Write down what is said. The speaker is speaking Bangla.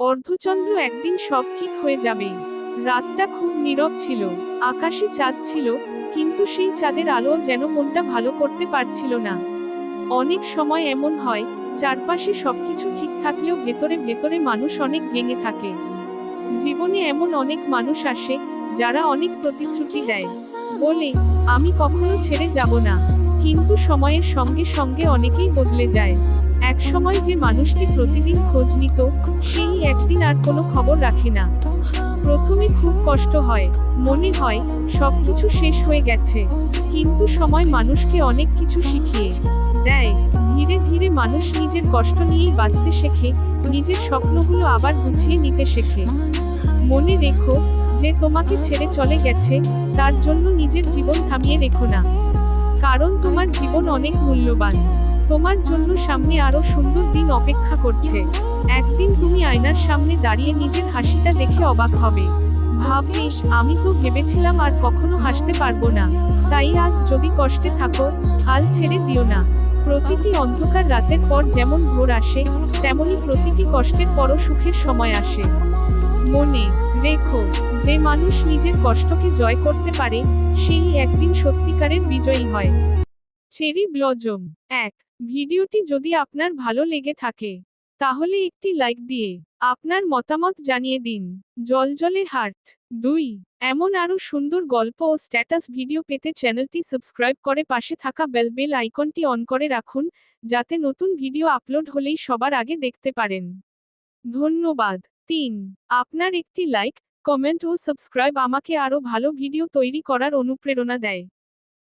অর্ধচন্দ্র একদিন সব ঠিক হয়ে যাবে। রাতটা খুব নীরব ছিল, আকাশে চাঁদ ছিল, কিন্তু সেই চাঁদের আলো যেন মনটা ভালো করতে পারছিল না। অনেক সময় এমন হয়, চারপাশে সবকিছু ঠিক থাকলেও ভেতরে ভেতরে মানুষ অনেক ভেঙে থাকে। জীবনে এমন অনেক মানুষ আসে, যারা অনেক প্রতিশ্রুতি দেয়, বলে আমি কখনো ছেড়ে যাব না, কিন্তু সময়ের সঙ্গে সঙ্গে অনেকেই বদলে যায়। এক সময় যে মানুষটি প্রতিদিন খোঁজ নিত, সেই একদিন আর কোনো খবর রাখে না। প্রথমে খুব কষ্ট হয়, মনে হয় সবকিছু শেষ হয়ে গেছে, কিন্তু সময় মানুষকে অনেক কিছু শিখিয়ে দেয়। ধীরে ধীরে মানুষ নিজের কষ্ট নিয়েই বাঁচতে শেখে, নিজের স্বপ্নগুলো আবার গুছিয়ে নিতে শেখে। মনে রেখো, যে তোমাকে ছেড়ে চলে গেছে, তার জন্য নিজের জীবন থামিয়ে রেখো না। কারণ তোমার জীবন অনেক মূল্যবান। তোমার জন্য সামনে আরো সুন্দর দিন অপেক্ষা করছে। একদিন তুমি আয়নার সামনে দাঁড়িয়ে নিজের হাসিটা দেখে অবাক হবে। ভাববে, আমি তো ভেবেছিলাম আর কখনো হাসতে পারবো না। তাই আজ যদি কষ্টে থাকো, হাল ছেড়ে দিও না। প্রতিটি অন্ধকার রাতের পর যেমন ভোর আসে, তেমনি প্রতিটি কষ্টের পরও সুখের সময় আসে। মনে রেখো, যে মানুষ নিজের কষ্টকে জয় করতে পারে, সেই একদিন সত্যিকারের বিজয়ী হয়। Cherry blossom 1। ভিডিওটি যদি আপনার ভালো লেগে থাকে, তাহলে একটি লাইক দিয়ে আপনার মতামত জানিয়ে দিন। জলজলে হার্ট 2। এমন আরও সুন্দর গল্প ও স্ট্যাটাস ভিডিও পেতে চ্যানেলটি সাবস্ক্রাইব করে পাশে থাকা বেল আইকনটি অন করে রাখুন, যাতে নতুন ভিডিও আপলোড হলেই সবার আগে দেখতে পারেন। ধন্যবাদ। 3। আপনার একটি লাইক, কমেন্ট ও সাবস্ক্রাইব আমাকে আরও ভালো ভিডিও তৈরি করার অনুপ্রেরণা দেয়।